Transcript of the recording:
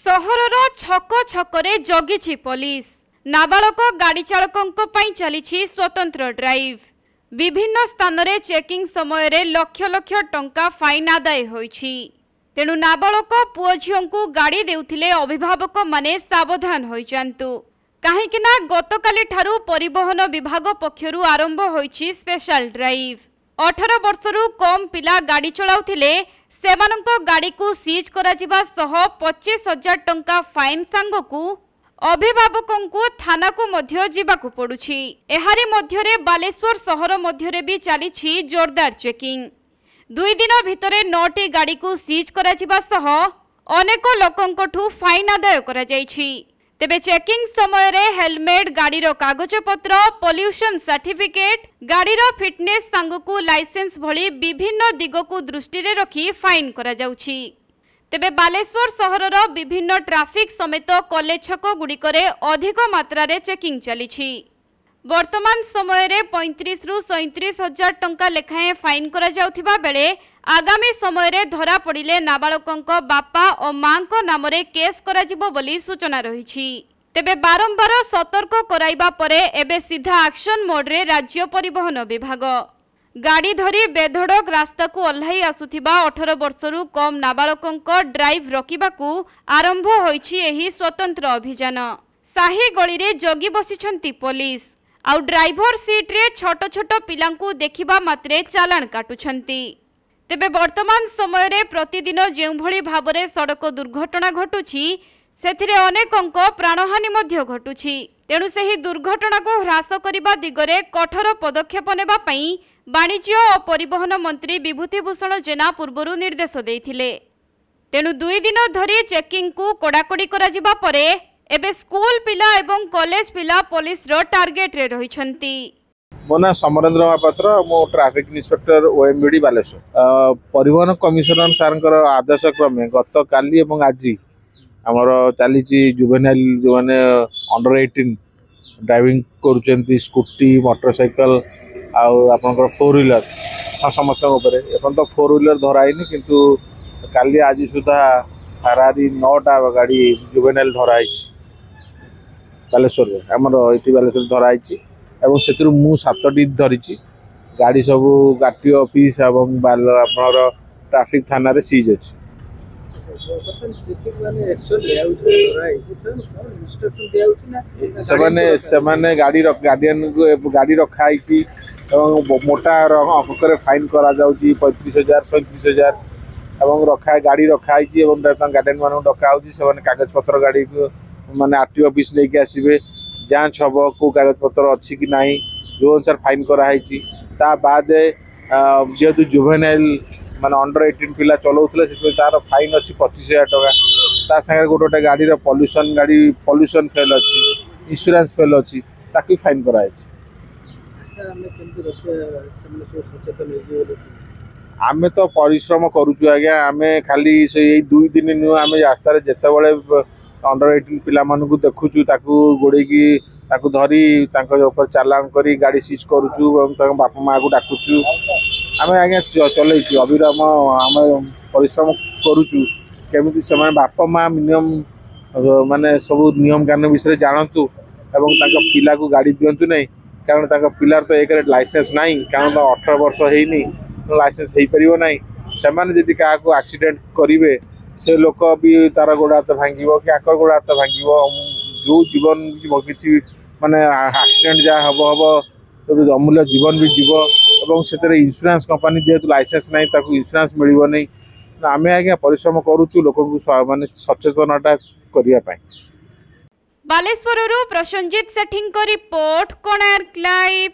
सहरर छक छकरे जगिछि पुलिस। नाबालक गाड़ी चालकों पई चलिछि स्वतंत्र ड्राइव। विभिन्न स्थान रे चेकिंग समय रे लक्ष लक्ष टंका फाइन आदाय होइछि। तेणु नाबालक पुओ झियोंकु गाड़ी देउथिले अभिभावक माने सावधान होई जांतु। काहेकिना गतकाली ठारू परिवहन विभाग पक्षरु आरंभ होइछि स्पेशल ड्राइव। 18 वर्षरु कम पिला गाड़ी चलाउथिले सेमानंको गाड़ी को सीज करा जिबा सह 25,000 टंका फाइन सांगकु अभिभावकों को थाना को मध्य जिबाकु पड़ुछि। एहारी मध्यरे बालेश्वर सहर मध्यरे भी चलीछि जोरदार चेकिंग। 2 दिन भितरे 9टी गाड़ी को सीज करा जिबा सह अनेक लोकंकठु फाइन आदाय करा जाइछि। तेबे चेकिंग समय रे हेलमेट, गाड़ी रो कागज पत्र, पोल्यूशन सर्टिफिकेट, गाड़ी रो फिटनेस सांगकु लाइसेंस भली विभिन्न दिगो को दृष्टि रे रखी फाइन करा जाउछि। तेबे बालेश्वर सहरर विभिन्न ट्राफिक समेत कॉलेज छक गुड़िकरे अधिक मात्रा रे चेकिंग चलीछि। वर्तमान समय रे 35 रु 37,000 टंका लेखाएं फाइन करा जाउथिबा बेले आगामी समय रे धरा पड़िले नाबालकंक बापा और मां को नाम रे केस करा जिवो बोली सूचना रहिछि। तेबे बारंबार सतर्क कराइबा परे एबे सीधा एक्शन मोड रे राज्य परिवहन विभाग गाड़ी धरी बेधड़क रास्ता को ओह्लाई आसुथिबा 18 वर्षरु कम नाबालकंक ड्राइव रोकिबाकू आरंभ होइछि एही स्वतंत्र अभियान। साही गली रे जगी बसिछंती पुलिस आउ ड्राइवर सीट रे छोट छोट पिलांकू देखिबा मात्रे चालान काटुछंती। तेबे वर्तमान समय रे प्रतिदिन जेउ भली भाबरे सड़क दुर्घटना घटुछि सेथिरे अनेकंक प्राणहानि मध्य घटुछि। तेणु सेही दुर्घटना को ह्रास करिबा दिगरे कठोर पदक्षेप नेबा पई वाणिज्य और परिवहन मंत्री विभूतिभूषण जेना पूर्वरु निर्देश देइथिले। तेणु 2 दिन धरी चेकिंग को कोड़ाकोड़ी करा जिबा परे एबे स्कूल पिला एवं कॉलेज पिला पुलिस रो टार्गेट रे रहिछंती। मो ना समरेंद्र महापात्र, मो ट्रैफिक इंस्पेक्टर ओएमबीडी बालेश्वर। परिवहन कमिशनर सारंकर आदेश क्रमे गत काली एवं आज आमर चली जुवेनाइल जो माने अंडर 18 ड्राइविंग करुचंती स्कूटी मोटरसाइकल आपनकर 4 व्हीलर समस्त एपन तो 4 व्हीलर धराइनी किंतु काली आज सुधा हारारी 9टा गाड़ी जुवेनाइल धराई बालेश्वर आमर ये बालेश्वर धराई एवं से मु 7टी धरी गाड़ी सब गाटी ऑफिस एवं ट्रैफिक थाना रे सीज अच्छी। से गाड़ी रखाई मोटा अंक फाइन करा 35,000 37,000 एवं रखा गाड़ी रखाई गार्डियन मान डका से कागज पत्र गाड़ी माने आरटीओ ऑफिस लेके आसबे जांच हम को कागज पत्र अच्छी कि ना जो अनुसार फाइन कराई ता बाद जेहेतु जुवेनाइल माने अंडर 18 पिला चलाउले से तार फाइन अच्छी 25,000 टका ता संगे गोटे गाड़ी पॉल्यूशन फेल अच्छी इंश्योरेंस फेल अच्छी ताकि फाइन कराई। आम तो परिश्रम करुचु आज्ञा आम खाली से 2 दिन नुह आम रास्तार जिते बड़े अंडर 18 पिला मानू देखुचु गोड़े धरी चालान करी गाड़ी सीज करुचु बापा माँ को डाकुचु आम आज्ञा चलैचु अविराम आम परिश्रम करुचु केमिति से बापा माँ मिनिमम माने सब नियम कानून विषय जानतु एवं पिला को गाड़ी दिंतु नहीं कारण पिलार तो एक लाइसेंस ना कारण 18 वर्ष होनी लाइसेंस हो पार ना से जदि क्या एक्सीडेंट करेंगे से लोक भी तार गोड़ हाथ भांग कि आकर गोड़ हाथ भांग जो जीवन कि माने एक्सीडेंट जहाँ हम हम अमूल्य जीवन भी जीव और से इंश्योरेंस कंपनी जेहेतु लाइसेंस ना इंश्योरेंस मिल नहीं आम आज्ञा परिश्रम करुचु लोक माने सचेतनता करने। बालेश्वररू प्रसंजित सेठी रिपोर्ट कोणार्क लाइव।